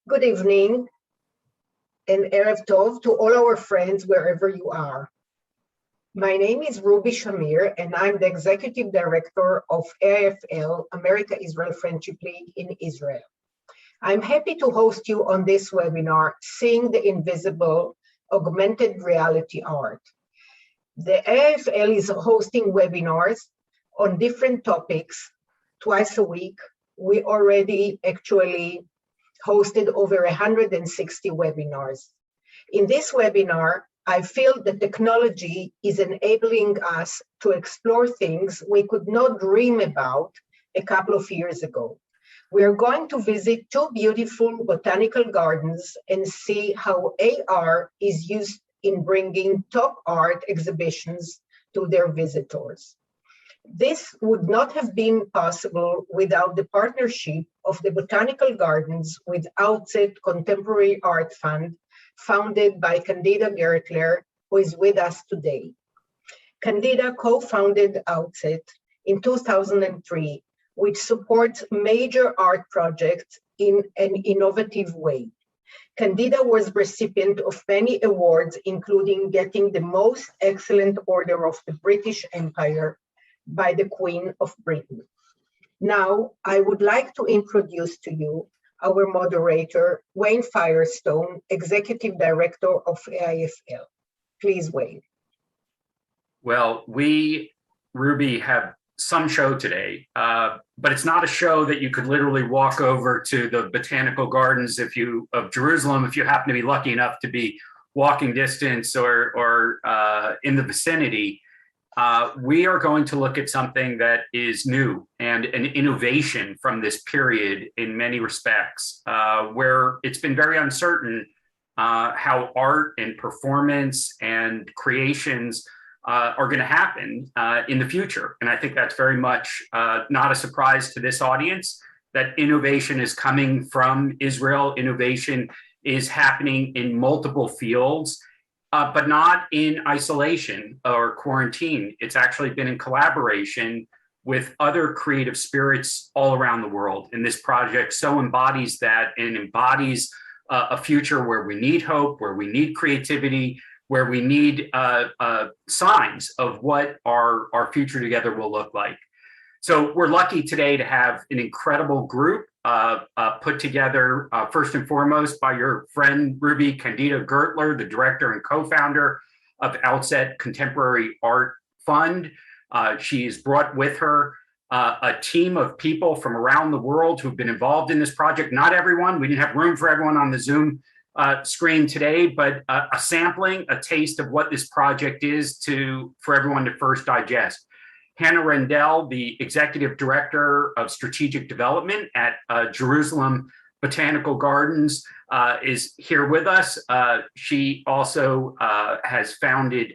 Good evening and Erev Tov to all our friends wherever you are. My name is Ruby Shamir and I'm the Executive Director of AIFL, America-Israel Friendship League in Israel. I'm happy to host you on this webinar, Seeing the Invisible, Augmented Reality Art. The AIFL is hosting webinars on different topics twice a week. We already actually hosted over 160 webinars. In this webinar, I feel that technology is enabling us to explore things we could not dream about a couple of years ago. We are going to visit two beautiful botanical gardens and see how AR is used in bringing top art exhibitions to their visitors. This would not have been possible without the partnership of the Botanical Gardens with Outset Contemporary Art Fund, founded by Candida Gertler, who is with us today. Candida co-founded Outset in 2003, which supports major art projects in an innovative way. Candida was recipient of many awards, including getting the Most Excellent Order of the British Empire by the Queen of Britain. Now, I would like to introduce to you our moderator, Wayne Firestone, Executive Director of AIFL. Please, Wayne. Well, we, Ruby, have some show today, but it's not a show that you could literally walk over to the Botanical Gardens of Jerusalem if you happen to be lucky enough to be walking distance or in the vicinity. We are going to look at something that is new and an innovation from this period in many respects, where it's been very uncertain how art and performance and creations are going to happen in the future. And I think that's very much not a surprise to this audience, that innovation is coming from Israel. Innovation is happening in multiple fields. But not in isolation or quarantine. It's actually been in collaboration with other creative spirits all around the world. And this project so embodies that and embodies a future where we need hope, where we need creativity, where we need signs of what our future together will look like. So we're lucky today to have an incredible group put together, first and foremost, by your friend, Ruby Candida Gertler, the director and co-founder of Outset Contemporary Art Fund. She's brought with her a team of people from around the world who've been involved in this project. Not everyone, we didn't have room for everyone on the Zoom screen today, but a sampling, a taste of what this project is for everyone to first digest. Hannah Rendell, the Executive Director of Strategic Development at Jerusalem Botanical Gardens, is here with us. She also has founded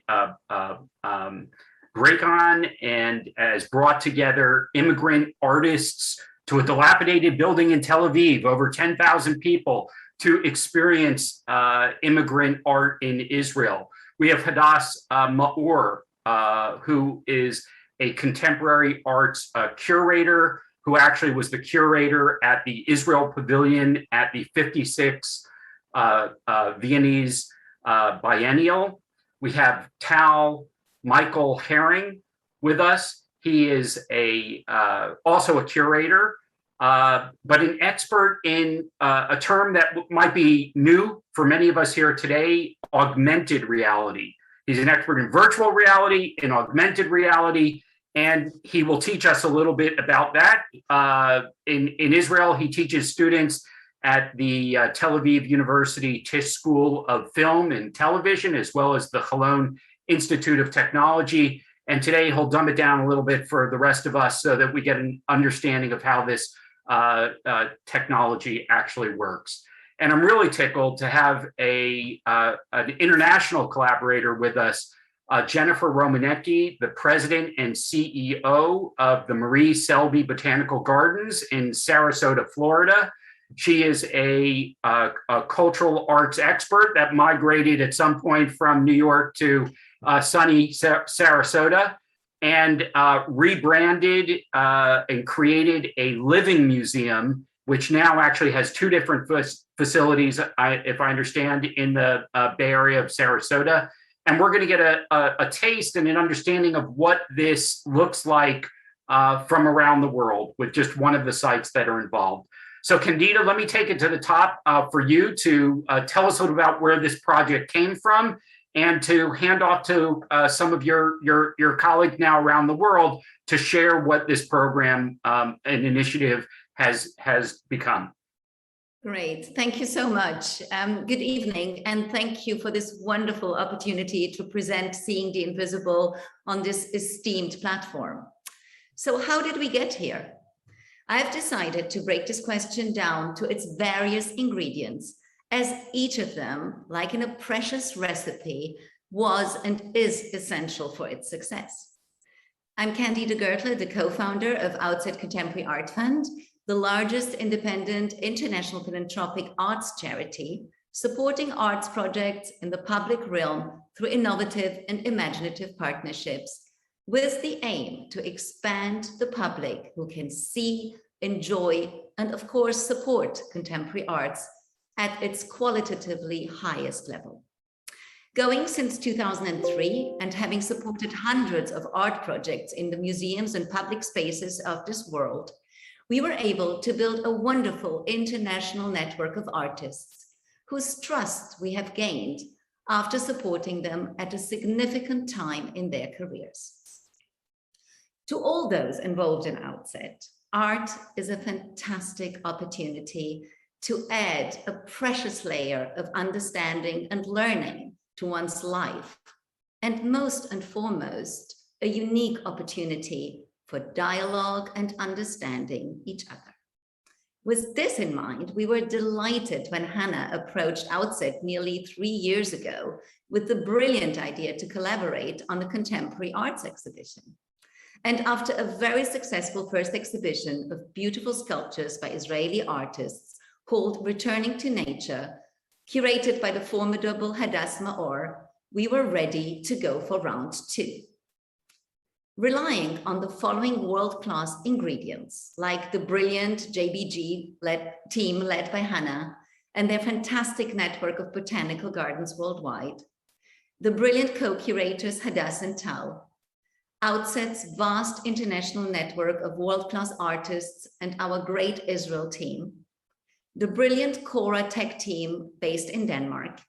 Breakon and has brought together immigrant artists to a dilapidated building in Tel Aviv, over 10,000 people, to experience immigrant art in Israel. We have Hadass Maor, who is a contemporary arts curator, who actually was the curator at the Israel Pavilion at the 56th Viennese Biennial. We have Tal Michael Herring with us. He is also a curator, but an expert in a term that might be new for many of us here today, augmented reality. He's an expert in virtual reality, in augmented reality, and he will teach us a little bit about that. In Israel, he teaches students at the Tel Aviv University Tisch School of Film and Television, as well as the Cholon Institute of Technology. And today he'll dumb it down a little bit for the rest of us so that we get an understanding of how this technology actually works. And I'm really tickled to have an international collaborator with us, Jennifer Romanenki, the president and CEO of the Marie Selby Botanical Gardens in Sarasota, Florida. She is a cultural arts expert that migrated at some point from New York to sunny Sarasota, and rebranded and created a living museum which now actually has two different facilities, if I understand, in the Bay Area of Sarasota. And we're going to get a taste and an understanding of what this looks like from around the world with just one of the sites that are involved. So Candida, let me take it to the top for you to tell us a little about where this project came from, and to hand off to some of your colleagues now around the world to share what this program and initiative has become. Great, thank you so much. Good evening, and thank you for this wonderful opportunity to present Seeing the Invisible on this esteemed platform. So how did we get here? I've decided to break this question down to its various ingredients, as each of them, like in a precious recipe, was and is essential for its success. I'm Candida Gertler, the co-founder of Outset Contemporary Art Fund, the largest independent international philanthropic arts charity, supporting arts projects in the public realm through innovative and imaginative partnerships, with the aim to expand the public who can see, enjoy, and of course support contemporary arts at its qualitatively highest level. Going since 2003 and having supported hundreds of art projects in the museums and public spaces of this world, we were able to build a wonderful international network of artists whose trust we have gained after supporting them at a significant time in their careers. To all those involved in Outset, art is a fantastic opportunity to add a precious layer of understanding and learning to one's life, and most and foremost, a unique opportunity for dialogue and understanding each other. With this in mind, we were delighted when Hannah approached Outset nearly 3 years ago with the brilliant idea to collaborate on a contemporary arts exhibition. And after a very successful first exhibition of beautiful sculptures by Israeli artists called Returning to Nature, curated by the formidable Hadass Maor, we were ready to go for round 2. Relying on the following world-class ingredients, like the brilliant JBG team led by Hannah and their fantastic network of botanical gardens worldwide, the brilliant co-curators Hadass and Tal, Outset's vast international network of world-class artists and our great Israel team, the brilliant Cora Tech team based in Denmark,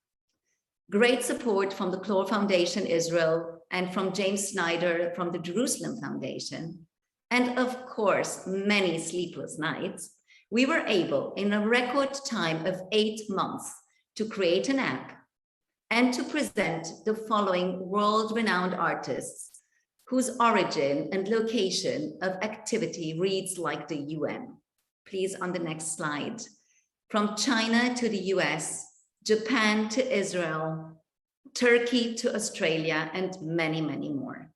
great support from the Clore Foundation Israel and from James Snyder from the Jerusalem Foundation, and of course, many sleepless nights, we were able in a record time of 8 months to create an app and to present the following world-renowned artists whose origin and location of activity reads like the UN. Please, on the next slide. From China to the US, Japan to Israel, Turkey to Australia, and many, many more,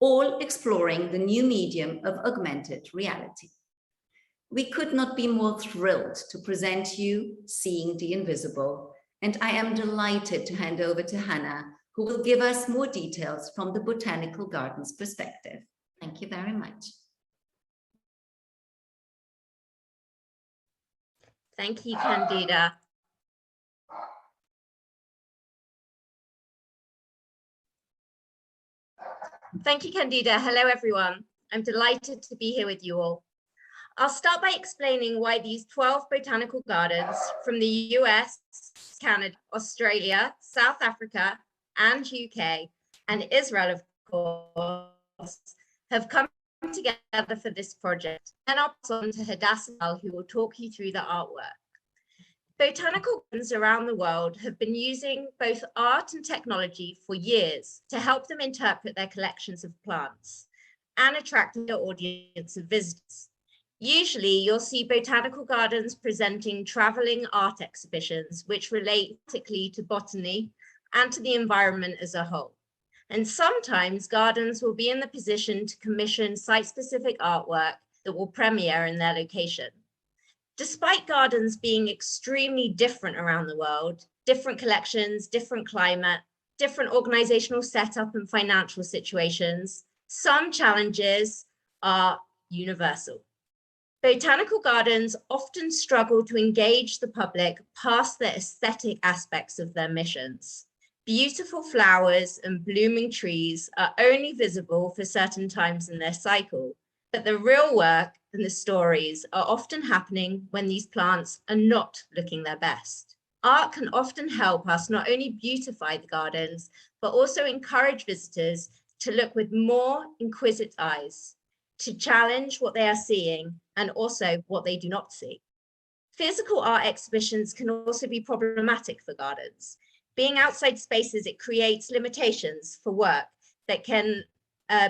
all exploring the new medium of augmented reality. We could not be more thrilled to present you Seeing the Invisible, and I am delighted to hand over to Hannah, who will give us more details from the Botanical Gardens perspective. Thank you very much. Thank you, Candida. Thank you, Candida. Hello, everyone. I'm delighted to be here with you all. I'll start by explaining why these 12 botanical gardens from the US, Canada, Australia, South Africa, and UK, and Israel, of course, have come together for this project. And I'll pass on to Hadass, who will talk you through the artwork. Botanical gardens around the world have been using both art and technology for years to help them interpret their collections of plants and attract their audience of visitors. Usually, you'll see botanical gardens presenting traveling art exhibitions, which relate particularly to botany and to the environment as a whole. And sometimes gardens will be in the position to commission site-specific artwork that will premiere in their location. Despite gardens being extremely different around the world, different collections, different climate, different organizational setup and financial situations, some challenges are universal. Botanical gardens often struggle to engage the public past the aesthetic aspects of their missions. Beautiful flowers and blooming trees are only visible for certain times in their cycle, but the real work and the stories are often happening when these plants are not looking their best. Art can often help us not only beautify the gardens, but also encourage visitors to look with more inquisitive eyes, to challenge what they are seeing and also what they do not see. Physical art exhibitions can also be problematic for gardens. Being outside spaces, it creates limitations for work that can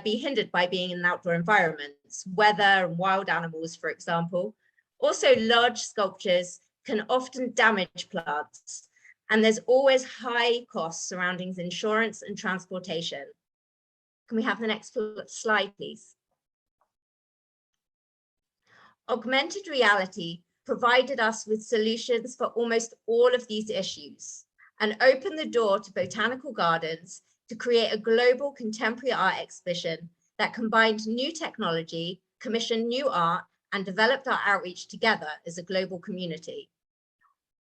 be hindered by being in outdoor environments, weather and wild animals, for example. Also, large sculptures can often damage plants, and there's always high costs surrounding insurance and transportation. Can we have the next slide, please? Augmented reality provided us with solutions for almost all of these issues and opened the door to botanical gardens to create a global contemporary art exhibition that combined new technology, commissioned new art, and developed our outreach together as a global community.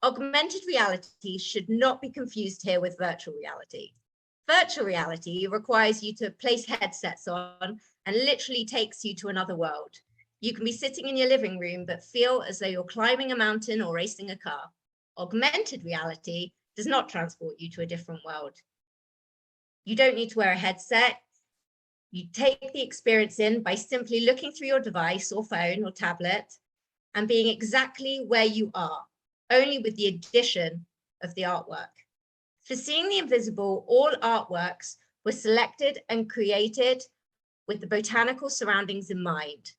Augmented reality should not be confused here with virtual reality. Virtual reality requires you to place headsets on and literally takes you to another world. You can be sitting in your living room, but feel as though you're climbing a mountain or racing a car. Augmented reality does not transport you to a different world. You don't need to wear a headset. You take the experience in by simply looking through your device or phone or tablet and being exactly where you are, only with the addition of the artwork. For Seeing the Invisible, all artworks were selected and created with the botanical surroundings in mind.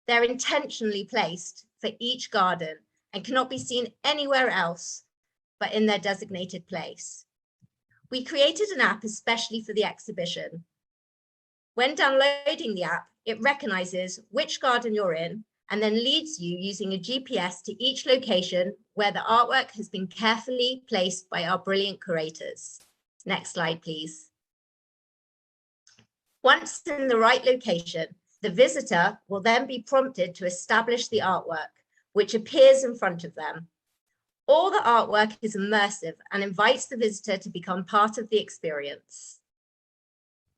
They're intentionally placed for each garden and cannot be seen anywhere else but in their designated place. We created an app especially for the exhibition. When downloading the app, it recognizes which garden you're in and then leads you using a GPS to each location where the artwork has been carefully placed by our brilliant curators. Next slide, please. Once in the right location, the visitor will then be prompted to establish the artwork, which appears in front of them. All the artwork is immersive and invites the visitor to become part of the experience.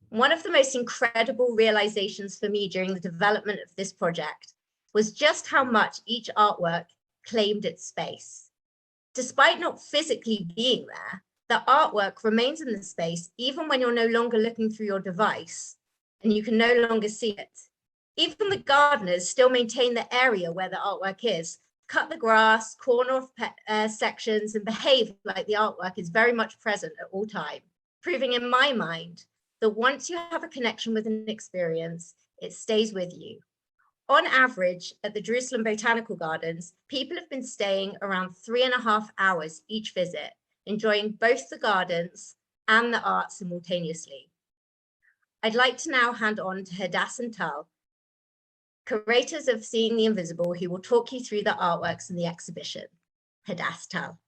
One of the most incredible realizations for me during the development of this project was just how much each artwork claimed its space. Despite not physically being there, the artwork remains in the space even when you're no longer looking through your device and you can no longer see it. Even the gardeners still maintain the area where the artwork is, cut the grass, corner off sections, and behave like the artwork is very much present at all time, proving in my mind that once you have a connection with an experience, it stays with you. On average, at the Jerusalem Botanical Gardens, people have been staying around 3.5 hours each visit, enjoying both the gardens and the art simultaneously. I'd like to now hand on to Hadass and Tal, curators of Seeing the Invisible, who will talk you through the artworks in the exhibition. Hadass, Tal.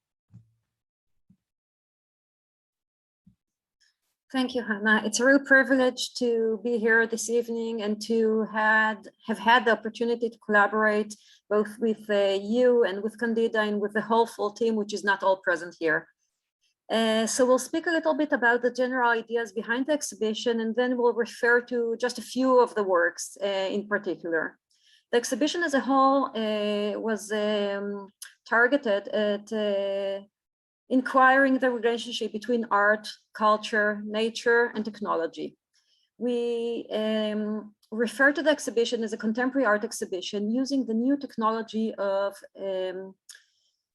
Thank you, Hannah. It's a real privilege to be here this evening and to have had the opportunity to collaborate both with you and with Candida and with the whole full team, which is not all present here. So we'll speak a little bit about the general ideas behind the exhibition, and then we'll refer to just a few of the works in particular. The exhibition as a whole was targeted at inquiring the relationship between art, culture, nature, and technology. We refer to the exhibition as a contemporary art exhibition using the new technology of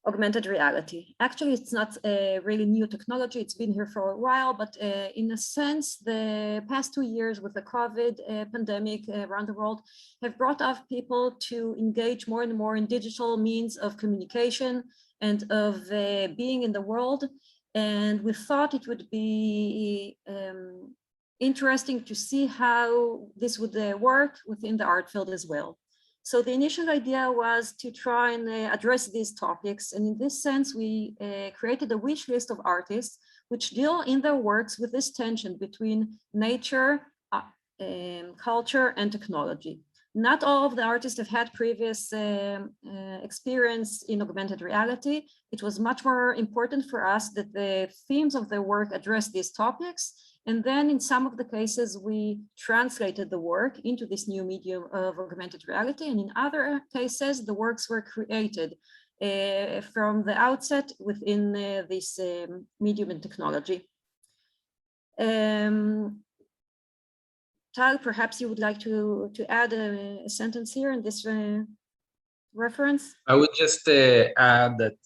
augmented reality. Actually, it's not a really new technology. It's been here for a while, but in a sense, the past 2 years with the COVID pandemic around the world have brought up people to engage more and more in digital means of communication and of being in the world. And we thought it would be interesting to see how this would work within the art field as well. So the initial idea was to try and address these topics. And in this sense, we created a wish list of artists which deal in their works with this tension between nature, culture, and technology. Not all of the artists have had previous experience in augmented reality. It was much more important for us that the themes of their work address these topics. And then in some of the cases, we translated the work into this new medium of augmented reality. And in other cases, the works were created from the outset within this medium and technology. Tal, perhaps you would like to add a sentence here in this reference? I would just add that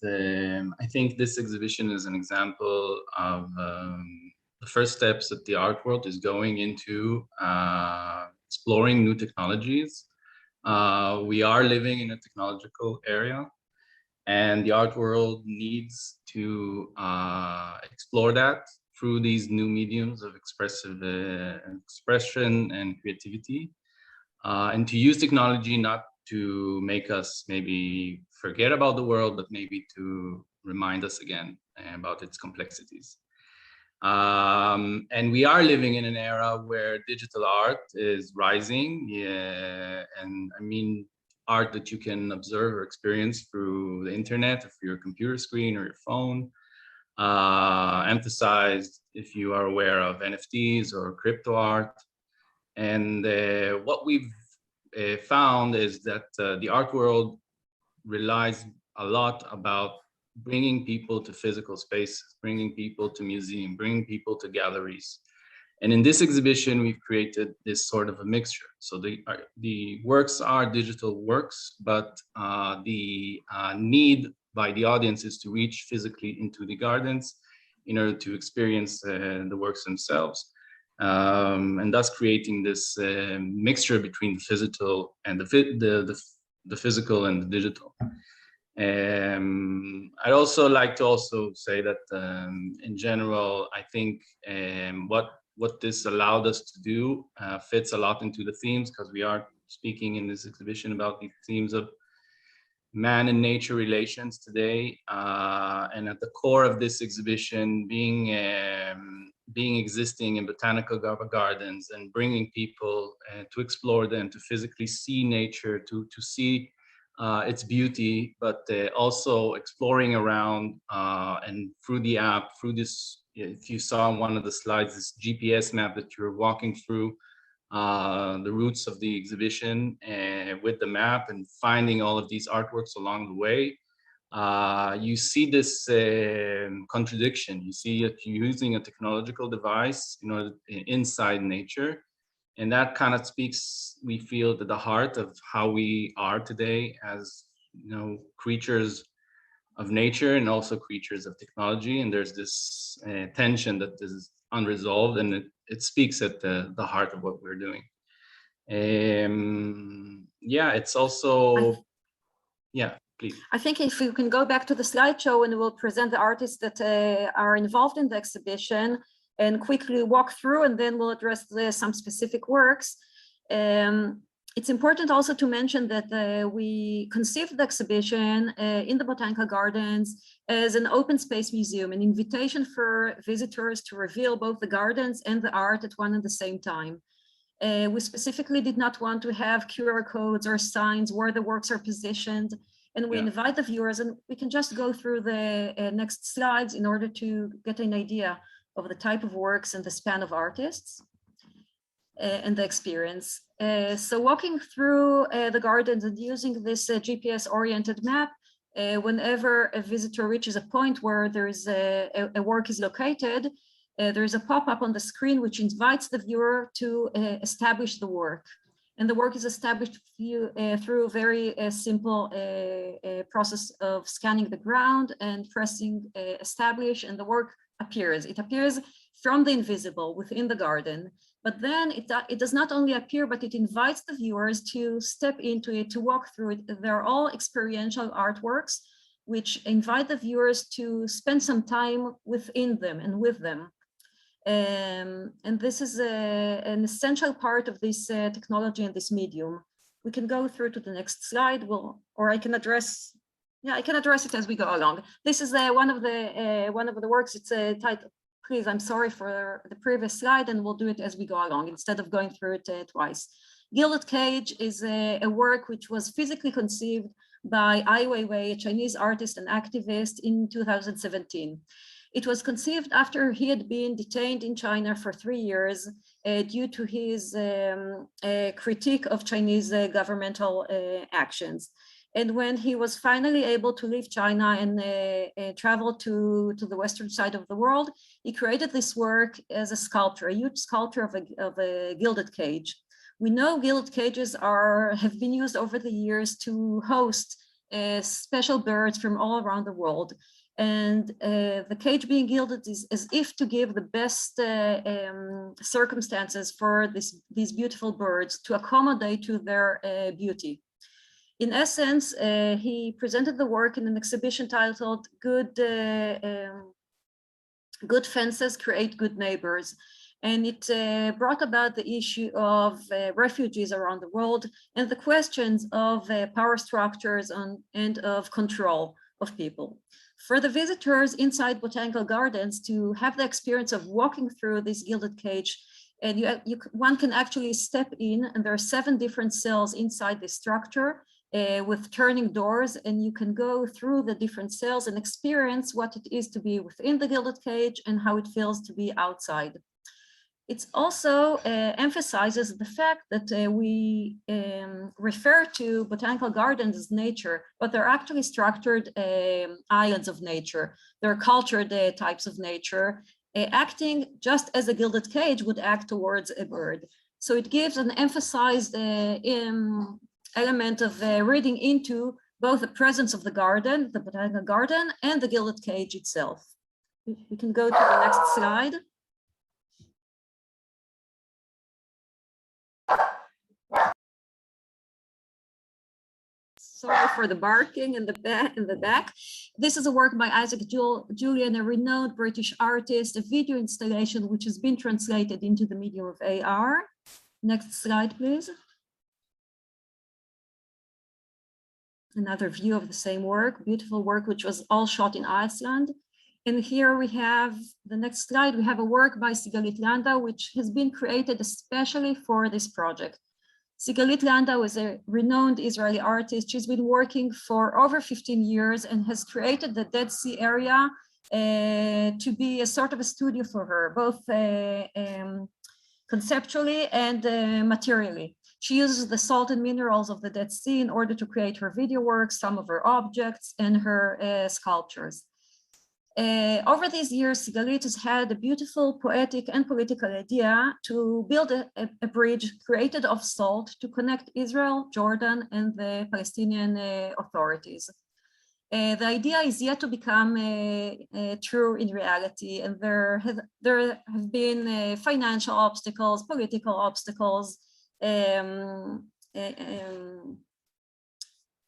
I think this exhibition is an example of the first steps that the art world is going into exploring new technologies. We are living in a technological area, and the art world needs to explore that through these new mediums of expressive expression and creativity, and to use technology not to make us maybe forget about the world, but maybe to remind us again about its complexities. And we are living in an era where digital art is rising, and I mean art that you can observe or experience through the internet or through your computer screen or your phone. Emphasized if you are aware of NFTs or crypto art. And what we've found is that the art world relies a lot about bringing people to physical spaces, bringing people to museums, bringing people to galleries. And in this exhibition, we've created this sort of a mixture. So the works are digital works, but the need by the audience is to reach physically into the gardens in order to experience the works themselves, and thus creating this mixture between the physical and the physical and the digital. I'd also like to also say that in general, I think what this allowed us to do fits a lot into the themes, because we are speaking in this exhibition about the themes of man and nature relations today, and at the core of this exhibition being existing in botanical gardens and bringing people to explore them, to physically see nature, to see its beauty, but also exploring around and through the app, through this, if you saw on one of the slides, this GPS map that you're walking through the routes of the exhibition with the map and finding all of these artworks along the way. You see this contradiction. You see it using a technological device in order inside nature. And that kind of speaks, we feel, to the heart of how we are today as, you know, creatures of nature and also creatures of technology. And there's this tension that is unresolved, and it speaks at the heart of what we're doing. Yeah, it's also, yeah, please. I think if you can go back to the slideshow, and we'll present the artists that are involved in the exhibition and quickly walk through, and then we'll address some specific works. It's important also to mention that we conceived the exhibition in the Botanical Gardens as an open space museum, an invitation for visitors to reveal both the gardens and the art at one and the same time. We specifically did not want to have QR codes or signs where the works are positioned, and we invite the viewers, and we can just go through the next slides in order to get an idea of the type of works and the span of artists and the experience. So walking through the gardens and using this GPS-oriented map, whenever a visitor reaches a point where there's a work is located, there's a pop-up on the screen which invites the viewer to establish the work. And the work is established through a very simple process of scanning the ground and pressing establish, and the work appears. It appears from the invisible within the garden, but then it does not only appear, but it invites the viewers to step into it, to walk through it. They're all experiential artworks, which invite the viewers to spend some time within them and with them. And this is an essential part of this technology and this medium. We can go through to the next slide, or I can address. Yeah, I can address it as we go along. This is one of the works. It's titled. Please, I'm sorry for the previous slide, and we'll do it as we go along instead of going through it twice. Gilded Cage is a work which was physically conceived by Ai Weiwei, a Chinese artist and activist, in 2017. It was conceived after he had been detained in China for 3 years due to his critique of Chinese governmental actions. And when he was finally able to leave China and travel to the western side of the world, he created this work as a sculpture, a huge sculpture of a gilded cage. We know gilded cages have been used over the years to host special birds from all around the world. And the cage being gilded is as if to give the best circumstances for these beautiful birds to accommodate to their beauty. In essence, he presented the work in an exhibition titled Good Fences Create Good Neighbors. And it brought about the issue of refugees around the world and the questions of power structures and of control of people. For the visitors inside botanical gardens to have the experience of walking through this gilded cage, and one can actually step in, and there are 7 different cells inside this structure with turning doors, and you can go through the different cells and experience what it is to be within the gilded cage and how it feels to be outside. It also emphasizes the fact that we refer to botanical gardens as nature, but they're actually structured islands of nature. They're cultured types of nature, acting just as a gilded cage would act towards a bird. So it gives an emphasized element of reading into both the presence of the garden, the botanical garden, and the gilded cage itself. We can go to the next slide. Sorry for the barking in the back. This is a work by Isaac Julian, a renowned British artist, a video installation which has been translated into the medium of AR. Next slide, please. Another view of the same work, beautiful work, which was all shot in Iceland. And here we have the next slide. We have a work by Sigalit Landau, which has been created especially for this project. Sigalit Landau is a renowned Israeli artist. She's been working for over 15 years and has created the Dead Sea area to be a sort of a studio for her, both conceptually and materially. She uses the salt and minerals of the Dead Sea in order to create her video works, some of her objects, and her sculptures. Over these years, Sigalit has had a beautiful poetic and political idea to build a bridge created of salt to connect Israel, Jordan, and the Palestinian authorities. The idea is yet to become true in reality, and there have been financial obstacles, political obstacles,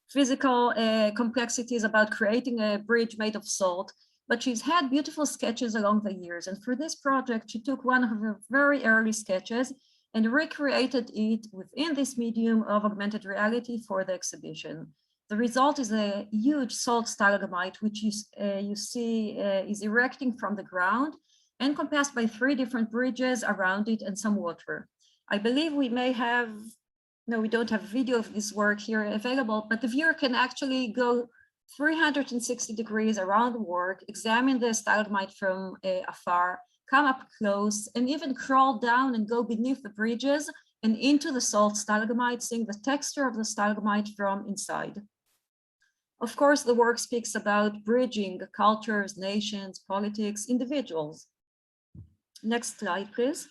physical complexities about creating a bridge made of salt. But she's had beautiful sketches along the years. And for this project, she took one of her very early sketches and recreated it within this medium of augmented reality for the exhibition. The result is a huge salt stalagmite, which you see is erecting from the ground, encompassed by 3 different bridges around it and some water. I believe we may have, no, we don't have a video of this work here available, but the viewer can actually go 360 degrees around the work, examine the stalagmite from afar, come up close, and even crawl down and go beneath the bridges and into the salt stalagmite, seeing the texture of the stalagmite from inside. Of course, the work speaks about bridging cultures, nations, politics, individuals. Next slide, please.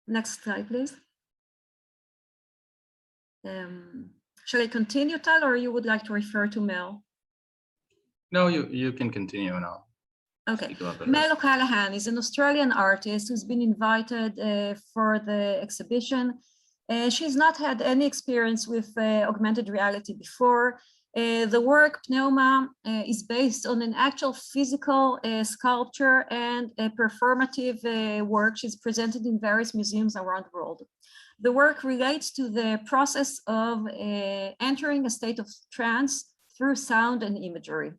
Next slide, please. Shall I continue, Tal, or you would like to refer to Mel? No, you can continue now. Okay. Mel O'Callaghan is an Australian artist who's been invited for the exhibition. She's not had any experience with augmented reality before. The work, Pneuma, is based on an actual physical sculpture and a performative work. She's presented in various museums around the world. The work relates to the process of entering a state of trance through sound and imagery.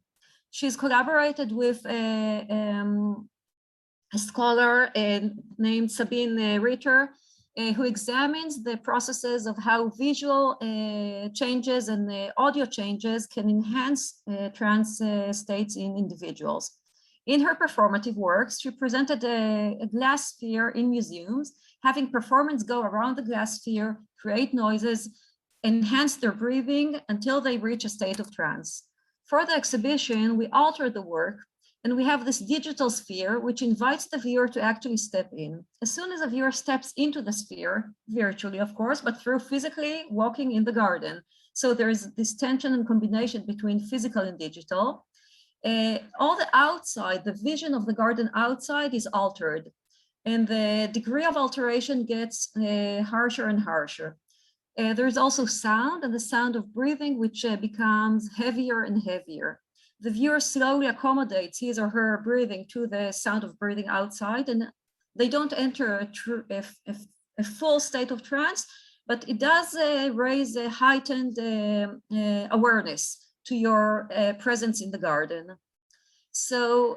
She's collaborated with a scholar named Sabine Ritter, who examines the processes of how visual changes and audio changes can enhance trance states in individuals. In her performative works, she presented a glass sphere in museums, having performers go around the glass sphere, create noises, enhance their breathing until they reach a state of trance. For the exhibition, we altered the work, and we have this digital sphere, which invites the viewer to actually step in. As soon as a viewer steps into the sphere, virtually, of course, but through physically walking in the garden. So there is this tension and combination between physical and digital. All the outside, the vision of the garden outside is altered, and the degree of alteration gets harsher and harsher. There's also sound, and the sound of breathing, which becomes heavier and heavier. The viewer slowly accommodates his or her breathing to the sound of breathing outside, and they don't enter a full state of trance, but it does raise a heightened awareness to your presence in the garden. So,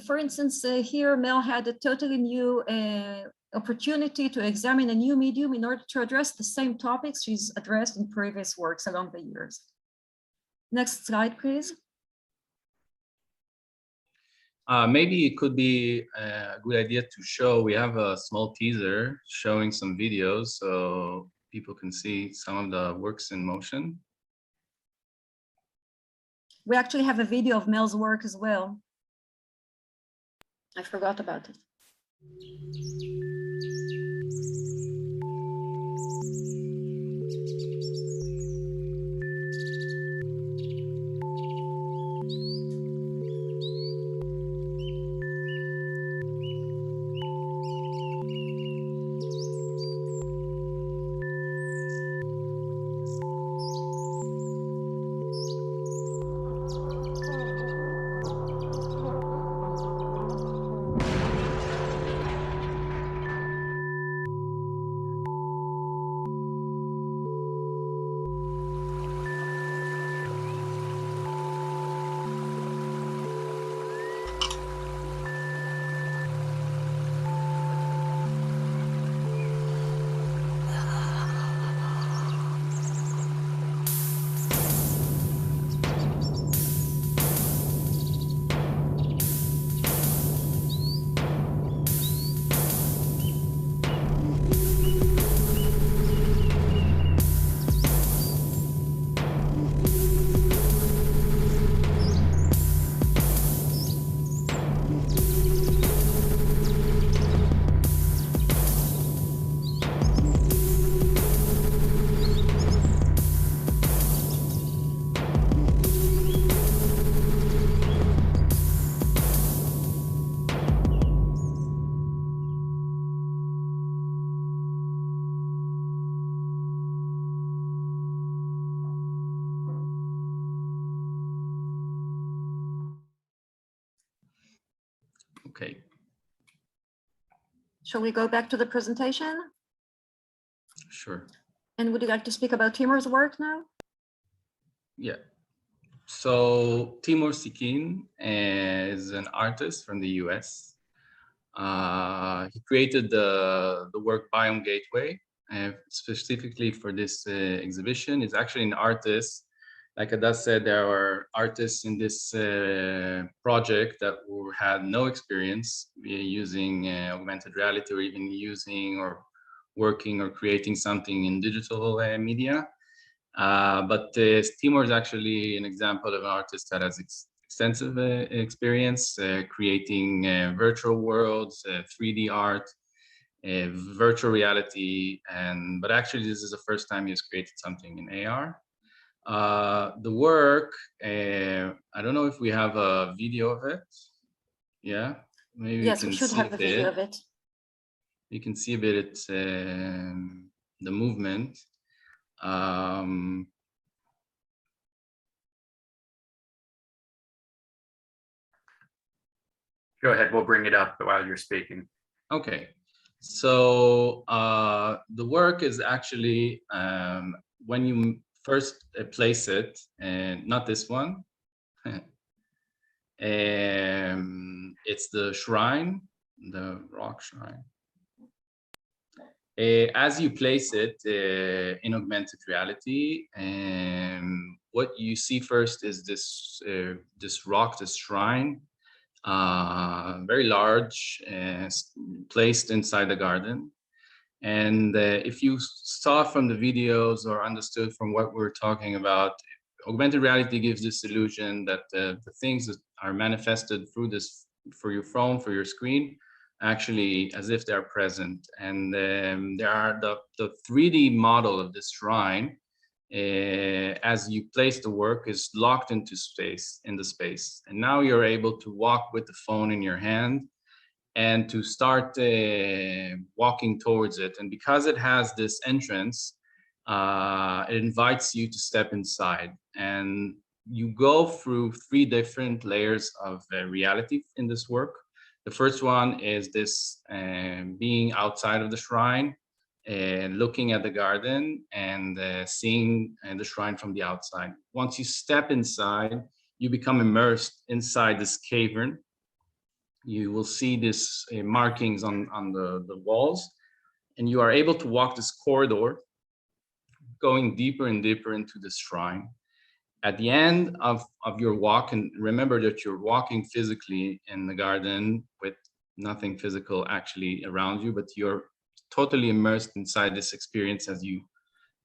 for instance, here Mel had a totally new opportunity to examine a new medium in order to address the same topics she's addressed in previous works along the years. Next slide, please. Maybe it could be a good idea to show, we have a small teaser showing some videos so people can see some of the works in motion. We actually have a video of Mel's work as well. I forgot about it. Okay. Shall we go back to the presentation? Sure. And would you like to speak about Timor's work now? Yeah. So Timor Sikkin is an artist from the US. He created the work Biome Gateway specifically for this exhibition. He's actually an artist. Like Ada said, there are artists in this project that had no experience using augmented reality or even using or working or creating something in digital media. But Timor is actually an example of an artist that has extensive experience creating virtual worlds, 3D art, virtual reality, but actually this is the first time he's created something in AR. The work, I don't know if we have a video of it. Yeah, maybe yes, we should have a video of it. You can see a bit the movement. Go ahead, we'll bring it up while you're speaking. Okay, so the work is actually when you first place it, and not this one, it's the shrine the rock shrine. As you place it in augmented reality, what you see first is this rock, this shrine, very large, placed inside the garden. And if you saw from the videos or understood from what we're talking about, augmented reality gives this illusion that the things that are manifested through this, for your phone, for your screen, actually as if they're present. And there are the 3D model of this shrine, as you place the work, is locked into space, in the space. And now you're able to walk with the phone in your hand and to start walking towards it. And because it has this entrance, it invites you to step inside. And you go through 3 different layers of reality in this work. The first one is this being outside of the shrine, looking at the garden and seeing the shrine from the outside. Once you step inside, you become immersed inside this cavern. You will see this markings on the walls, and you are able to walk this corridor, going deeper and deeper into this shrine. At the end of your walk, and remember that you're walking physically in the garden with nothing physical actually around you, but you're totally immersed inside this experience as you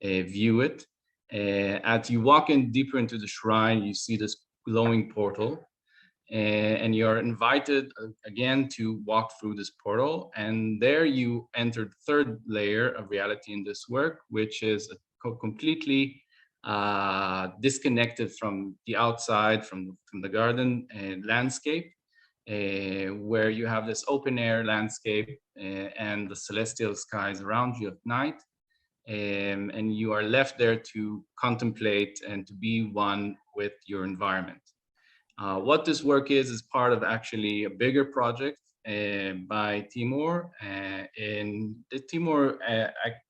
view it. As you walk in deeper into the shrine, you see this glowing portal, and you're invited again to walk through this portal. And there you enter the 3rd layer of reality in this work, which is completely disconnected from the outside, from the garden landscape, where you have this open air landscape and the celestial skies around you at night. And you are left there to contemplate and to be one with your environment. What this work is part of actually a bigger project by Timor. And Timor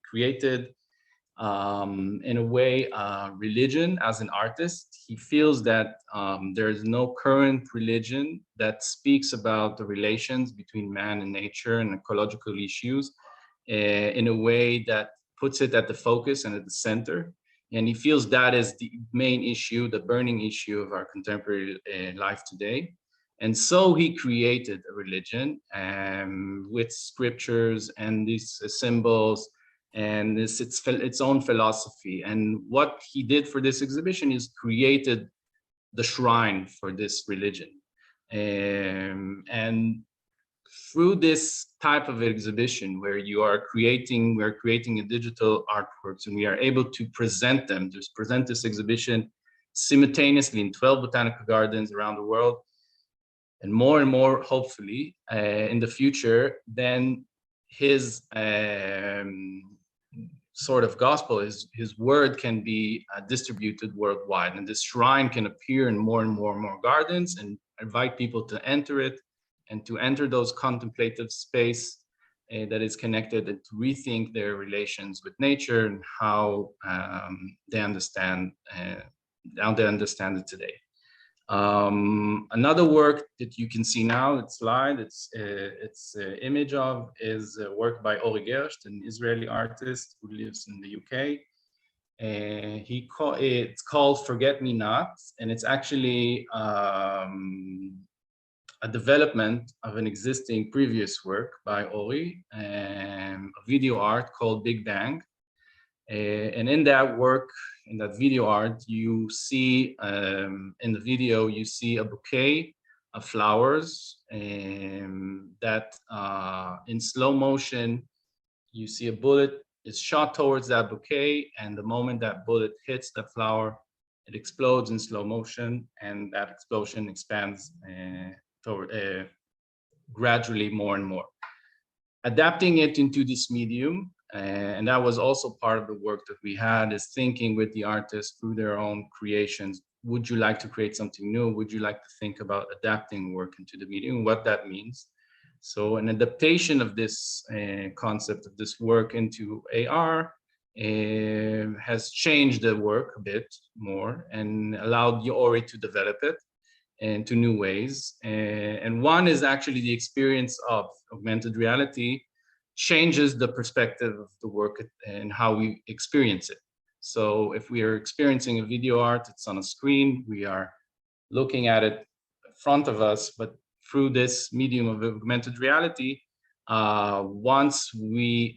created, in a way, religion as an artist. He feels that there is no current religion that speaks about the relations between man and nature and ecological issues in a way that puts it at the focus and at the center. And he feels that is the main issue, the burning issue of our contemporary life today. And so he created a religion with scriptures and these symbols and its own philosophy. And what he did for this exhibition is created the shrine for this religion. And through this type of exhibition where we're creating a digital artworks, and we are able to present them, just present this exhibition simultaneously in 12 botanical gardens around the world, and more, hopefully, in the future, then his sort of gospel, his word can be distributed worldwide. And this shrine can appear in more and more gardens and invite people to enter it, and to enter those contemplative space that is connected, and to rethink their relations with nature and how they understand it today. Another work that you can see now, it's slide, it's image of, is a work by Ori Gerst, an Israeli artist who lives in the UK. It's called Forget Me Not, and it's actually a development of an existing previous work by Ori, a video art called Big Bang. And in that work, in that video art, you see, in the video, you see a bouquet of flowers that in slow motion, you see a bullet is shot towards that bouquet, and the moment that bullet hits the flower, it explodes in slow motion, and that explosion expands gradually more and more. Adapting it into this medium, and that was also part of the work that we had, is thinking with the artists through their own creations. Would you like to create something new? Would you like to think about adapting work into the medium, what that means? So an adaptation of this concept of this work into AR has changed the work a bit more and allowed Ori to develop it. into new ways. And one is actually the experience of augmented reality changes the perspective of the work and how we experience it. So if we are experiencing a video art, it's on a screen, we are looking at it in front of us, but through this medium of augmented reality, once we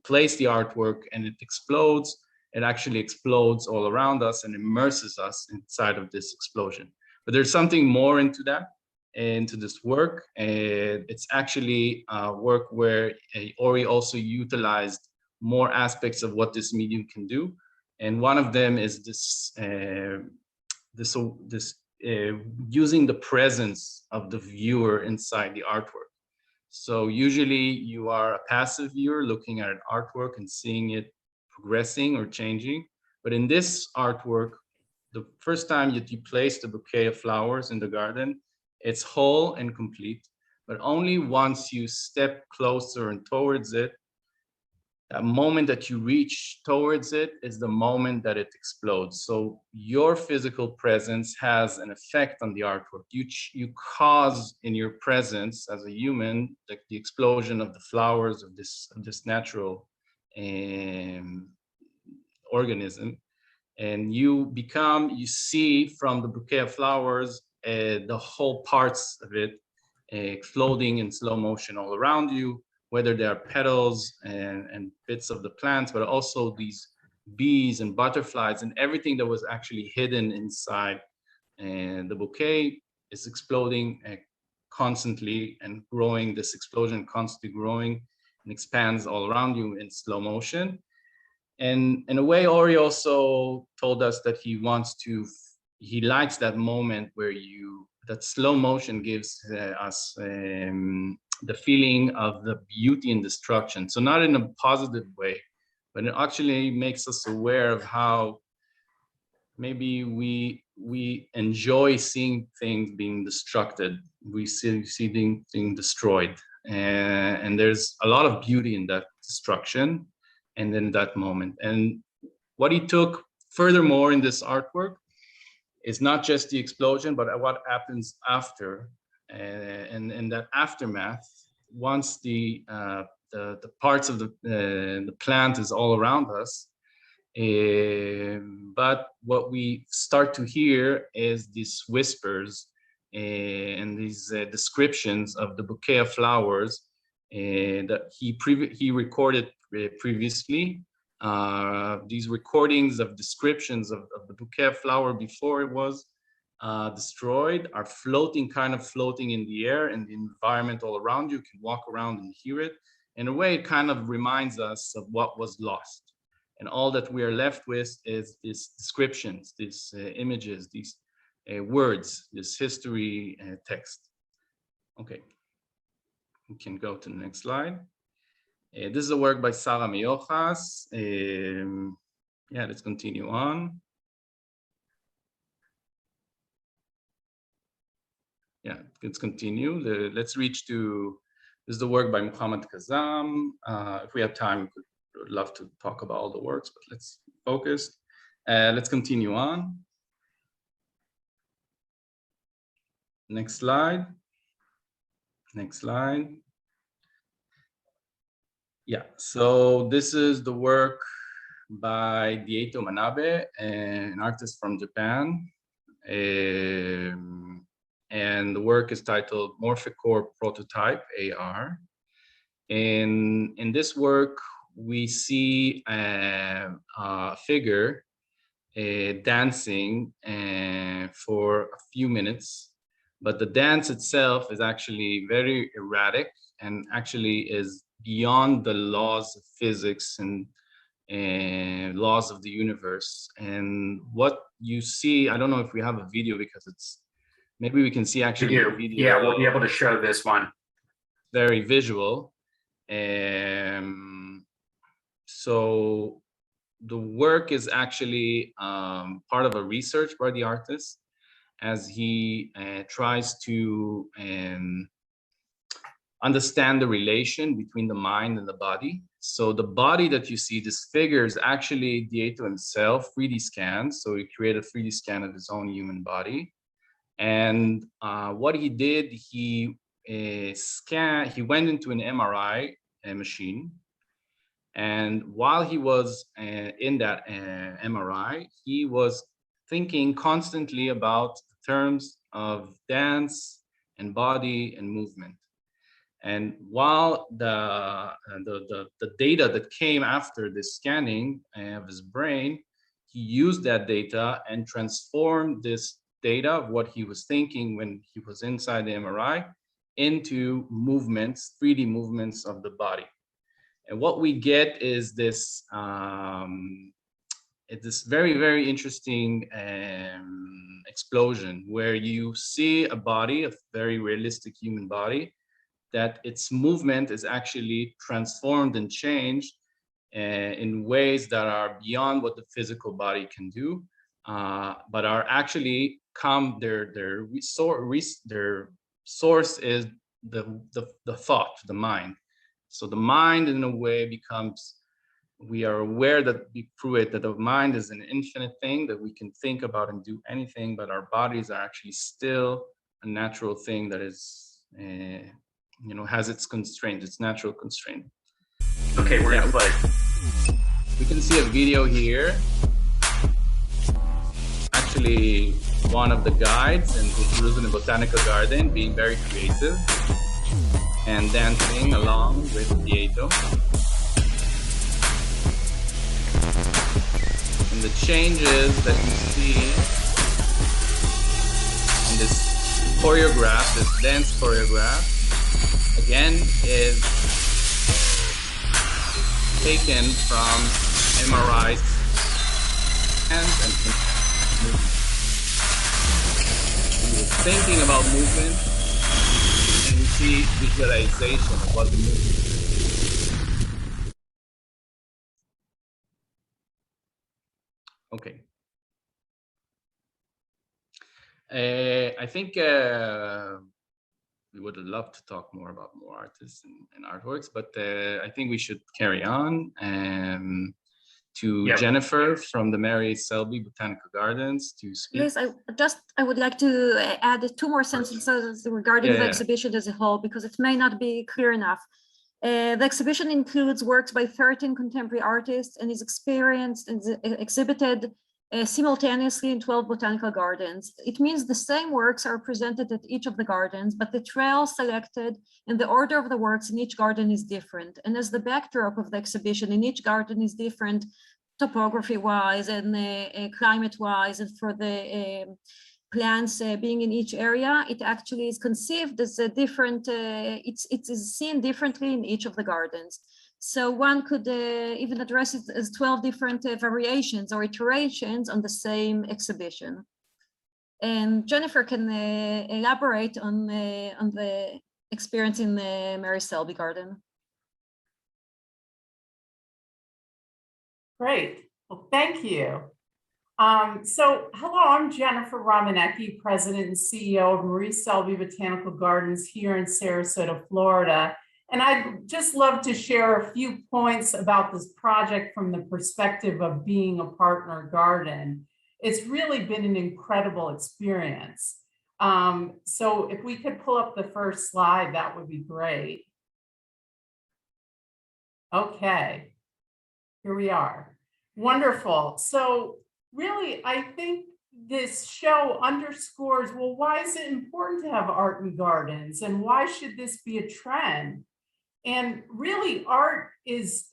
place the artwork and it explodes, it actually explodes all around us and immerses us inside of this explosion. But there's something more into that, into this work. It's actually work where Ori also utilized more aspects of what this medium can do. And one of them is this, using the presence of the viewer inside the artwork. So usually you are a passive viewer looking at an artwork and seeing it progressing or changing. But in this artwork, the first time that you place the bouquet of flowers in the garden, it's whole and complete. But only once you step closer and towards it, that moment that you reach towards it is the moment that it explodes. So your physical presence has an effect on the artwork. You cause in your presence as a human, like the explosion of the flowers of this natural organism. And you see from the bouquet of flowers, the whole parts of it exploding in slow motion all around you, whether they are petals and bits of the plants, but also these bees and butterflies and everything that was actually hidden inside the bouquet is exploding constantly and growing. This explosion constantly growing and expands all around you in slow motion. And in a way, Ori also told us that he likes that moment where that slow motion gives us the feeling of the beauty and destruction. So not in a positive way, but it actually makes us aware of how maybe we enjoy seeing things being destructed. We see things being destroyed. And there's a lot of beauty in that destruction and in that moment. And what he took furthermore in this artwork is not just the explosion, but what happens after. And that aftermath, once the parts of the plant is all around us, but what we start to hear is these whispers and these descriptions of the bouquet of flowers that he recorded previously. These recordings of descriptions of the bouquet of flower before it was destroyed are floating in the air, and the environment all around you can walk around and hear it. In a way, it kind of reminds us of what was lost. And all that we are left with is these descriptions, these images, these words, this history text. Okay, we can go to the next slide. This is a work by Sara Miojas. Yeah, let's continue on. Yeah, let's continue. Let's reach to, this is the work by Muhammad Kazam. If we have time, we would love to talk about all the works, but let's focus. Let's continue on. Next slide. Next slide. Yeah, so this is the work by Dieto Manabe, an artist from Japan. And the work is titled Morphicore Prototype, AR. And in this work, we see a figure dancing for a few minutes, but the dance itself is actually very erratic and actually is beyond the laws of physics and laws of the universe. And what you see, I don't know if we have a video because it's, maybe we can see actually the video. Yeah, we'll be able to show this one. Very visual. So the work is actually part of a research by the artist as he tries to understand the relation between the mind and the body. So the body that you see, this figure, is actually Dieto himself, 3D scanned. So he created a 3D scan of his own human body. And what he did, he went into an MRI machine. And while he was in that MRI, he was thinking constantly about the terms of dance and body and movement. And while the data that came after this scanning of his brain, he used that data and transformed this data of what he was thinking when he was inside the MRI into movements, 3D movements of the body. And what we get is this, this very, very interesting explosion where you see a body, a very realistic human body, that its movement is actually transformed and changed in ways that are beyond what the physical body can do, but are actually their source is the thought, the mind. So the mind, in a way, becomes, we are aware that through it that the mind is an infinite thing, that we can think about and do anything, but our bodies are actually still a natural thing that is, you know, has its constraint, its natural constraint. Okay, we're gonna play. We can see a video here. Actually, one of the guides in the Jerusalem Botanical Garden being very creative and dancing along with Dieto. And the changes that you see in this choreograph, this dance choreograph, again, is taken from MRIs and movement. He was thinking about movement, and you see visualization of what the movement is. Okay. I think we would love to talk more about more artists and artworks, but I think we should carry on to Jennifer from the Mary Selby Botanical Gardens to speak. Please, I would like to add 2 more sentences regarding the exhibition as a whole, because it may not be clear enough. The exhibition includes works by 13 contemporary artists and is experienced and exhibited simultaneously in 12 botanical gardens. It means the same works are presented at each of the gardens, but the trails selected and the order of the works in each garden is different. And as the backdrop of the exhibition in each garden is different, topography-wise and climate-wise, and for the plants being in each area, it actually is conceived as a different, it is seen differently in each of the gardens. So one could even address it as 12 different variations or iterations on the same exhibition. And Jennifer can elaborate on the experience in the Mary Selby Garden. Great. Well, thank you. So, hello, I'm Jennifer Rominecki, President and CEO of Mary Selby Botanical Gardens here in Sarasota, Florida. And I'd just love to share a few points about this project from the perspective of being a partner garden. It's really been an incredible experience. So if we could pull up the first slide, that would be great. Okay, here we are. Wonderful. So really, I think this show underscores, well, why is it important to have art in gardens, and why should this be a trend? And really, art is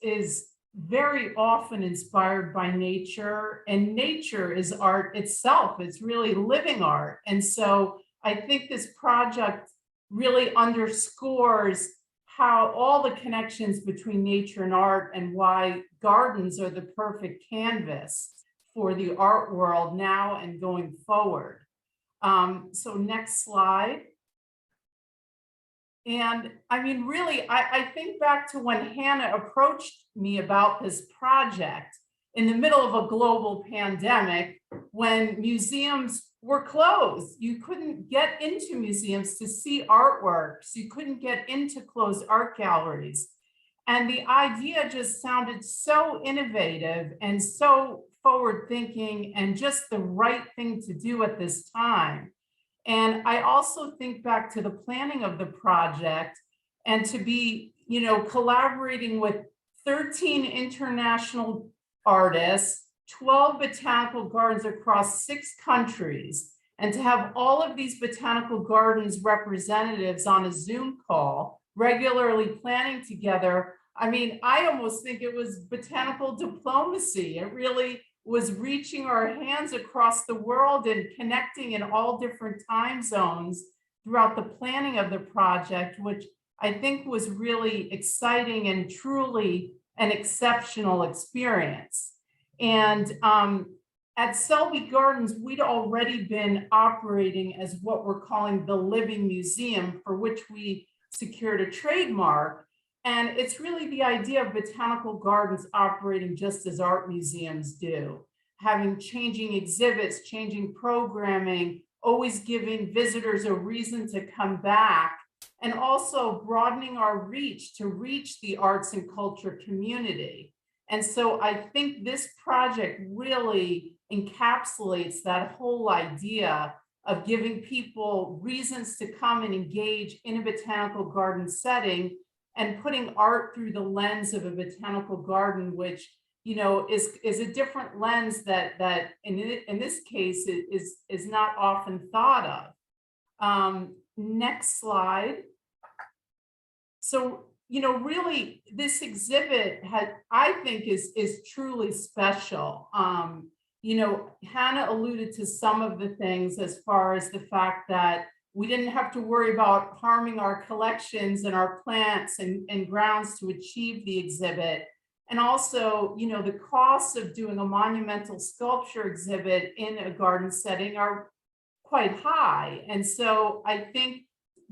very often inspired by nature, and nature is art itself. It's really living art. And so I think this project really underscores how all the connections between nature and art, and why gardens are the perfect canvas for the art world now and going forward. So next slide. And I mean, really, I think back to when Hannah approached me about this project in the middle of a global pandemic, when museums were closed. You couldn't get into museums to see artworks. You couldn't get into closed art galleries. And the idea just sounded so innovative and so forward thinking and just the right thing to do at this time. And I also think back to the planning of the project and to be, collaborating with 13 international artists, 12 botanical gardens across 6 countries, and to have all of these botanical gardens representatives on a Zoom call, regularly planning together. I mean, I almost think it was botanical diplomacy. It really was reaching our hands across the world and connecting in all different time zones throughout the planning of the project, which I think was really exciting and truly an exceptional experience. And at Selby Gardens, we'd already been operating as what we're calling the Living Museum, for which we secured a trademark. And it's really the idea of botanical gardens operating just as art museums do, having changing exhibits, changing programming, always giving visitors a reason to come back, and also broadening our reach to reach the arts and culture community. And so I think this project really encapsulates that whole idea of giving people reasons to come and engage in a botanical garden setting and putting art through the lens of a botanical garden, which is a different lens that in this case is not often thought of. Next slide. So really this exhibit I think is truly special. Hannah alluded to some of the things as far as the fact that we didn't have to worry about harming our collections and our plants and grounds to achieve the exhibit. And also, the costs of doing a monumental sculpture exhibit in a garden setting are quite high. And so I think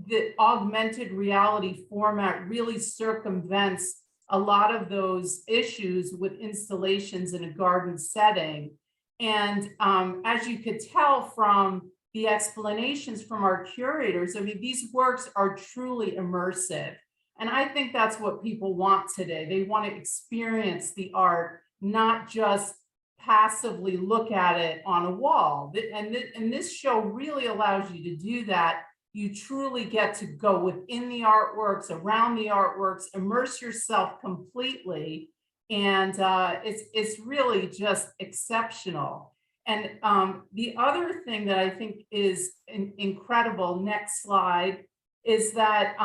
the augmented reality format really circumvents a lot of those issues with installations in a garden setting. And as you could tell from the explanations from our curators, I mean, these works are truly immersive. And I think that's what people want today. They want to experience the art, not just passively look at it on a wall. And this show really allows you to do that. You truly get to go within the artworks, around the artworks, immerse yourself completely. And it's really just exceptional. And the other thing that I think is incredible, next slide, is that,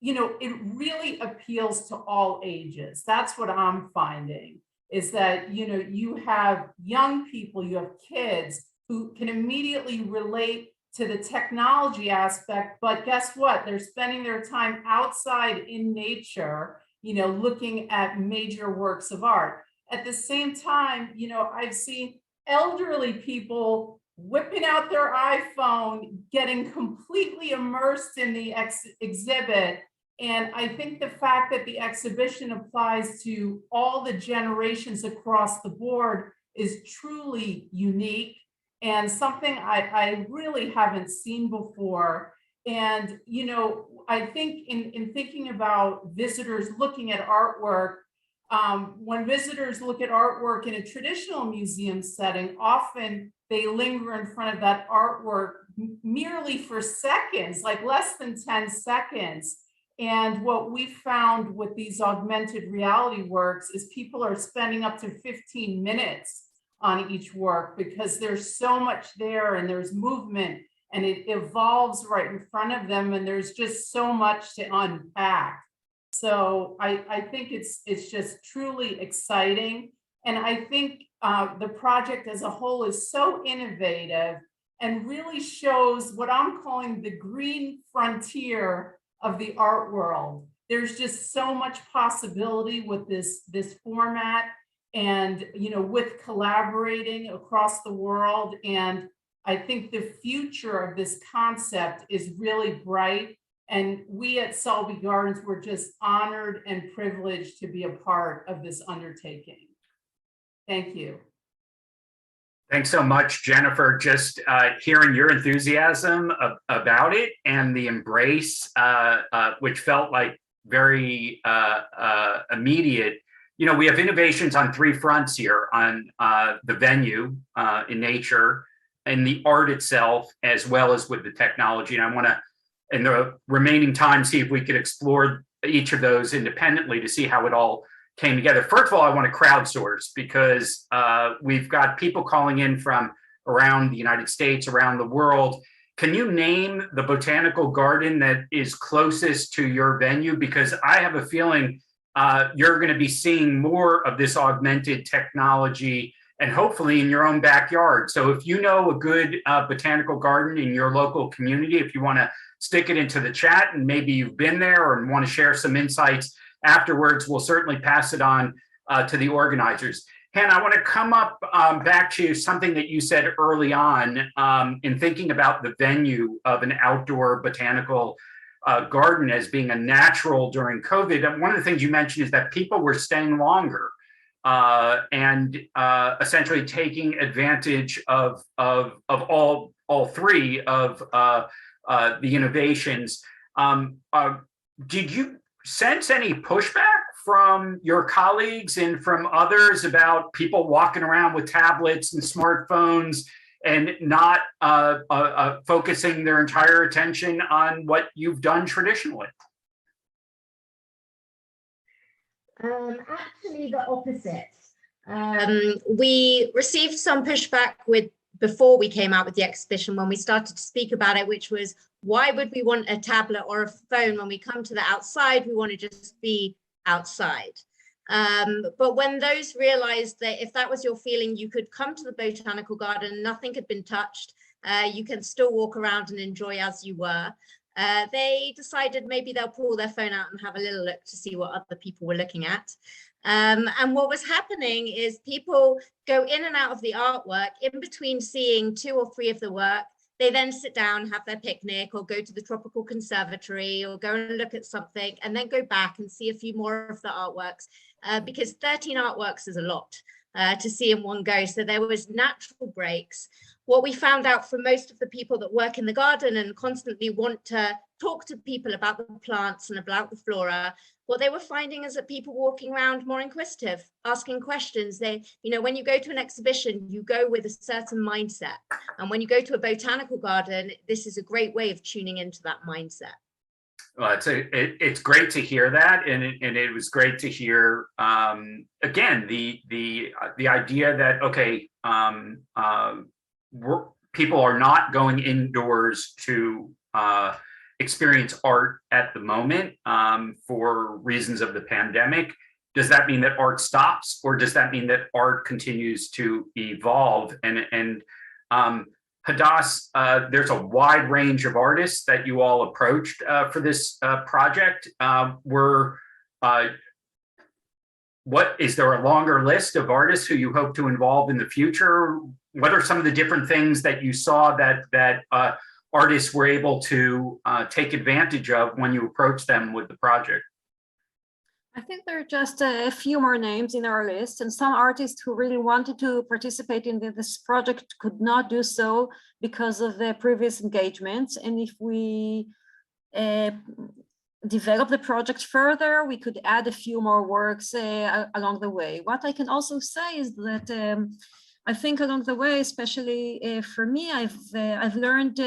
it really appeals to all ages. That's what I'm finding, is that, you have young people, you have kids who can immediately relate to the technology aspect, but guess what? They're spending their time outside in nature, looking at major works of art. At the same time, I've seen elderly people whipping out their iPhone, getting completely immersed in the exhibit. And I think the fact that the exhibition applies to all the generations across the board is truly unique and something I really haven't seen before. And, I think in thinking about visitors looking at artwork, when visitors look at artwork in a traditional museum setting, often they linger in front of that artwork merely for seconds, like less than 10 seconds. And what we found with these augmented reality works is people are spending up to 15 minutes on each work because there's so much there and there's movement and it evolves right in front of them and there's just so much to unpack. So I think it's just truly exciting. And I think the project as a whole is so innovative and really shows what I'm calling the green frontier of the art world. There's just so much possibility with this format and with collaborating across the world. And I think the future of this concept is really bright. And we at Selby Gardens were just honored and privileged to be a part of this undertaking. Thank you. Thanks so much, Jennifer. Just hearing your enthusiasm about it and the embrace, which felt like very immediate. You know, we have innovations on three fronts here: on the venue in nature, and the art itself, as well as with the technology. And I want to, in the remaining time, see if we could explore each of those independently to see how it all came together. First of all, I want to crowdsource, because we've got people calling in from around the United States, around the world. Can you name the botanical garden that is closest to your venue? Because I have a feeling you're going to be seeing more of this augmented technology, and hopefully in your own backyard. So if you know a good botanical garden in your local community, if you want to stick it into the chat, and maybe you've been there or want to share some insights afterwards, we'll certainly pass it on to the organizers. Hannah, I want to come up back to something that you said early on in thinking about the venue of an outdoor botanical garden as being a natural during COVID. And one of the things you mentioned is that people were staying longer and essentially taking advantage of all three of the innovations. Did you sense any pushback from your colleagues and from others about people walking around with tablets and smartphones and not focusing their entire attention on what you've done traditionally? Actually, the opposite. We received some pushback before we came out with the exhibition, when we started to speak about it, which was, why would we want a tablet or a phone when we come to the outside? We want to just be outside. But when those realized that if that was your feeling, you could come to the botanical garden, nothing had been touched, you can still walk around and enjoy as you were, they decided maybe they'll pull their phone out and have a little look to see what other people were looking at. And what was happening is people go in and out of the artwork. In between seeing 2 or 3 of the work, they then sit down, have their picnic, or go to the tropical conservatory, or go and look at something, and then go back and see a few more of the artworks, because 13 artworks is a lot to see in one go. So there was natural breaks. What we found out from most of the people that work in the garden and constantly want to talk to people about the plants and about the flora, what they were finding is that people walking around more inquisitive, asking questions. They, you know, when you go to an exhibition, you go with a certain mindset. And when you go to a botanical garden, this is a great way of tuning into that mindset. Well, it's great to hear that, and it was great to hear again the idea that people are not going indoors to experience art at the moment for reasons of the pandemic. Does that mean that art stops, or does that mean that art continues to evolve? And Hadass, there's a wide range of artists that you all approached for this project. What is there a longer list of artists who you hope to involve in the future? What are some of the different things that you saw that artists were able to take advantage of when you approached them with the project? I think there are just a few more names in our list, and some artists who really wanted to participate in this project could not do so because of the previous engagements. And if we develop the project further, we could add a few more works along the way. What I can also say is that I think along the way, especially for me, I've learned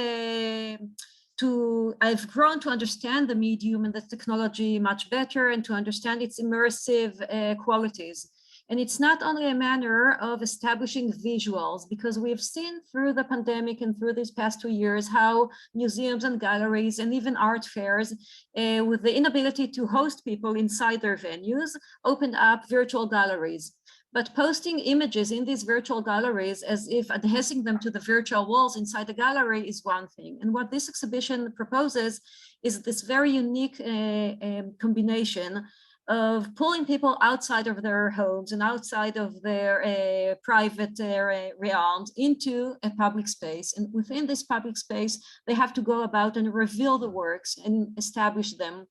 I've grown to understand the medium and the technology much better, and to understand its immersive qualities. And it's not only a matter of establishing visuals, because we've seen through the pandemic and through these past 2 years how museums and galleries and even art fairs, with the inability to host people inside their venues, opened up virtual galleries. But posting images in these virtual galleries as if adhering them to the virtual walls inside the gallery is one thing. And what this exhibition proposes is this very unique combination of pulling people outside of their homes and outside of their private realms into a public space. And within this public space, they have to go about and reveal the works and establish them.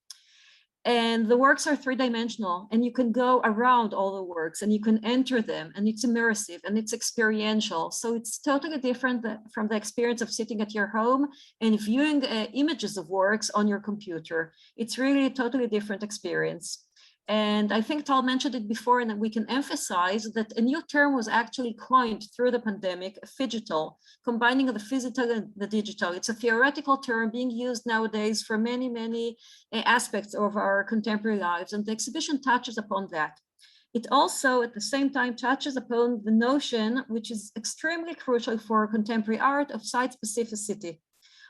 And the works are three-dimensional, and you can go around all the works and you can enter them, and it's immersive and it's experiential. So it's totally different from the experience of sitting at your home and viewing images of works on your computer. It's really a totally different experience. And I think Tal mentioned it before, and we can emphasize that a new term was actually coined through the pandemic, phygital, combining the physical and the digital. It's a theoretical term being used nowadays for many, many aspects of our contemporary lives, and the exhibition touches upon that. It also, at the same time, touches upon the notion, which is extremely crucial for contemporary art, of site specificity.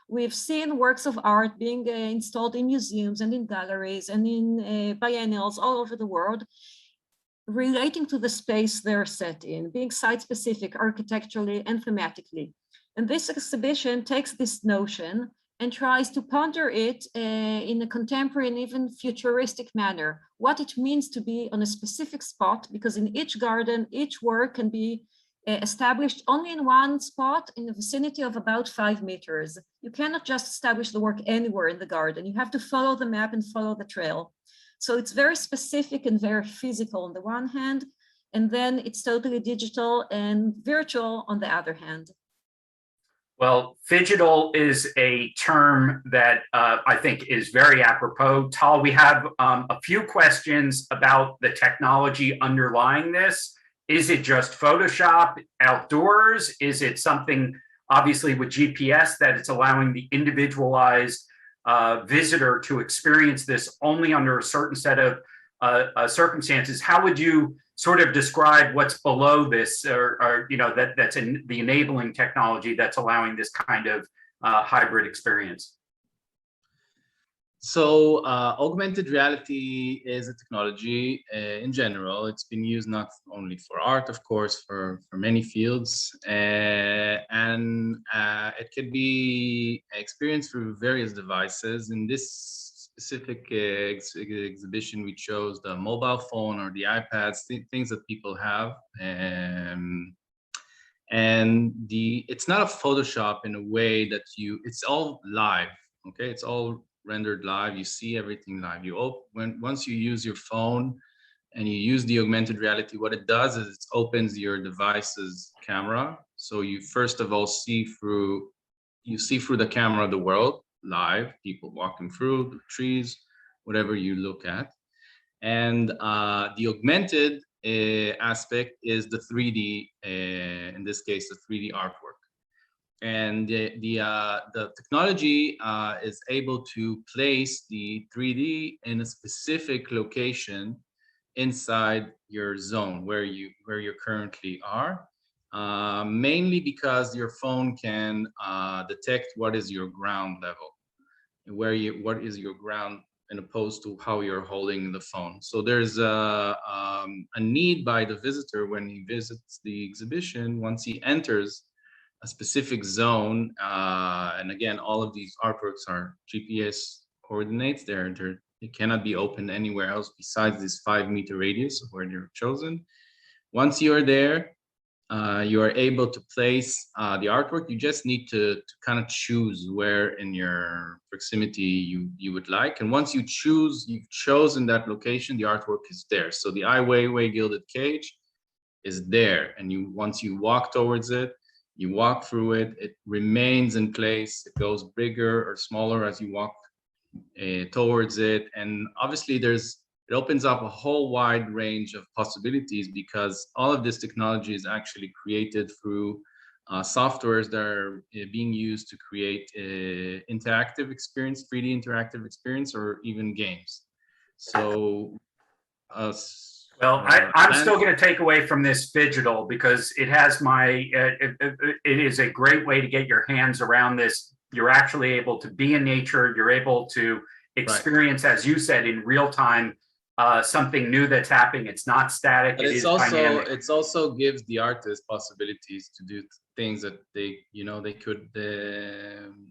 We've seen works of art being installed in museums and in galleries and in biennials all over the world, relating to the space they're set in, being site-specific architecturally and thematically. And this exhibition takes this notion and tries to ponder it in a contemporary and even futuristic manner, what it means to be on a specific spot, because in each garden, each work can be established only in one spot in the vicinity of about 5 meters. You cannot just establish the work anywhere in the garden. You have to follow the map and follow the trail. So it's very specific and very physical on the one hand, and then it's totally digital and virtual on the other hand. Well, phygital is a term that I think is very apropos. Tal, we have a few questions about the technology underlying this. Is it just Photoshop outdoors? Is it something, obviously, with GPS that it's allowing the individualized visitor to experience this only under a certain set of circumstances? How would you sort of describe what's below this, or you know, that's in the enabling technology that's allowing this kind of hybrid experience? So augmented reality is a technology in general. It's been used not only for art, of course, for many fields, and it can be experienced through various devices. In this specific exhibition, we chose the mobile phone or the iPads, things that people have. And it's not a Photoshop in a way that it's all live, okay? It's all rendered live. You see everything live. Once you use your phone and you use the augmented reality, what it does is it opens your device's camera. So you first of all see through the camera the world live, people walking through the trees, whatever you look at. And the augmented aspect is the 3D, in this case, the 3D artwork. And the technology is able to place the 3D in a specific location inside your zone where you currently are, mainly because your phone can detect what is your ground level, what is your ground, and opposed to how you're holding the phone. So there's a need by the visitor when he visits the exhibition, once he enters a specific zone, and again, all of these artworks are GPS coordinates. They cannot be opened anywhere else besides this 5 meter radius of where they're chosen. Once you're there, you are able to place the artwork. You just need to kind of choose where in your proximity you would like. And once you've chosen that location, the artwork is there. So the Ai Weiwei gilded cage is there. And once you walk towards it, you walk through it, it remains in place. It goes bigger or smaller as you walk towards it. And obviously it opens up a whole wide range of possibilities, because all of this technology is actually created through softwares that are being used to create interactive experience, 3D interactive experience, or even games. So well, I'm still going to take away from this phygital, because it has it is a great way to get your hands around this. You're actually able to be in nature. You're able to experience, right, as you said, in real time, something new that's happening. It's not static. But it also gives the artists possibilities to do things that they could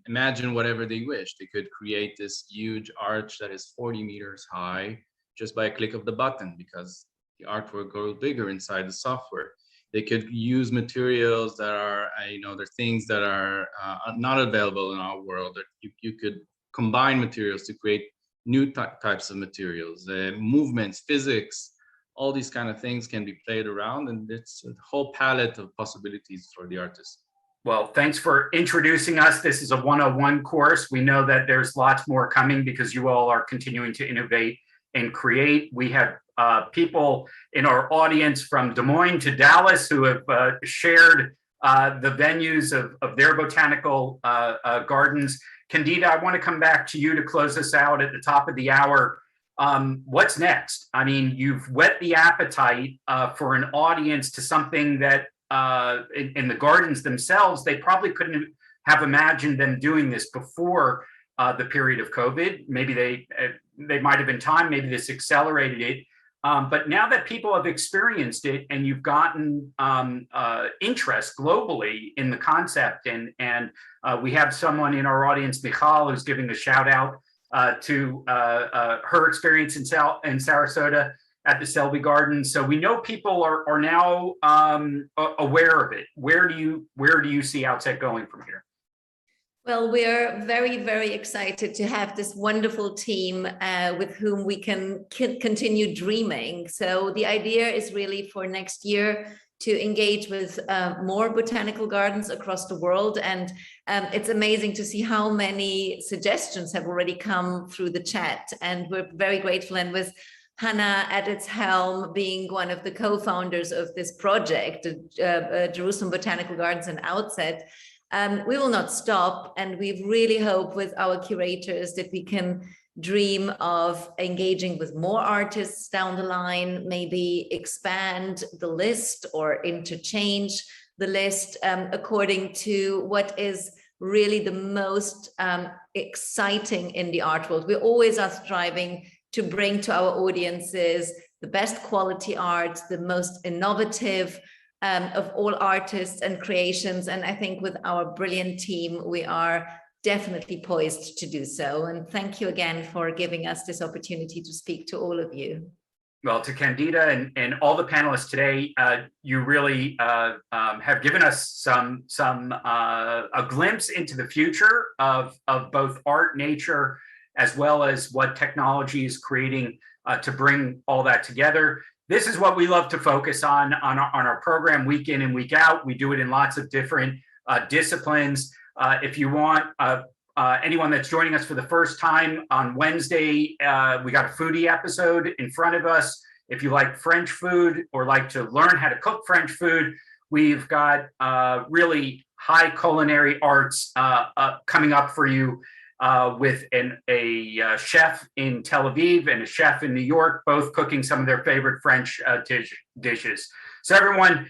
imagine whatever they wish. They could create this huge arch that is 40 meters high just by a click of the button, because the artwork grows bigger inside the software. They could use materials that are, they're things that are not available in our world. That you could combine materials to create new types of materials, movements, physics, all these kind of things can be played around, and it's a whole palette of possibilities for the artist. Well, thanks for introducing us. This is a 101 course. We know that there's lots more coming because you all are continuing to innovate and create. We have people in our audience from Des Moines to Dallas who have shared the venues of their botanical gardens. Candida, I want to come back to you to close us out at the top of the hour. What's next? I mean, you've whet the appetite for an audience to something that in the gardens themselves, they probably couldn't have imagined them doing this before the period of COVID. Maybe they might have been time, maybe this accelerated it. But now that people have experienced it and you've gotten interest globally in the concept, and we have someone in our audience, Michal, who's giving a shout out to her experience in Sarasota at the Selby Gardens. So we know people are now aware of it. Where do you see Outset going from here? Well, we are very, very excited to have this wonderful team with whom we can continue dreaming. So the idea is really for next year to engage with more botanical gardens across the world. And it's amazing to see how many suggestions have already come through the chat. And we're very grateful. And with Hannah at its helm, being one of the co-founders of this project, Jerusalem Botanical Gardens and Outset, we will not stop. And we really hope with our curators that we can dream of engaging with more artists down the line, maybe expand the list or interchange the list according to what is really the most exciting in the art world. We always are striving to bring to our audiences the best quality art, the most innovative of all artists and creations. And I think with our brilliant team, we are definitely poised to do so. And thank you again for giving us this opportunity to speak to all of you. Well, to Candida and all the panelists today, you really have given us a glimpse into the future of both art, nature, as well as what technology is creating to bring all that together. This is what we love to focus on our program week in and week out. We do it in lots of different disciplines. If you want anyone that's joining us for the first time on Wednesday, we got a foodie episode in front of us. If you like French food or like to learn how to cook French food, we've got really high culinary arts coming up for you with a chef in Tel Aviv and a chef in New York, both cooking some of their favorite French dishes. So everyone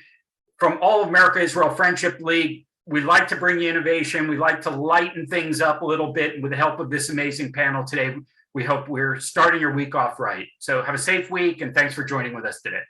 from all of America Israel Friendship League, we'd like to bring you innovation. We'd like to lighten things up a little bit with the help of this amazing panel today. We hope we're starting your week off right. So have a safe week, and thanks for joining with us today.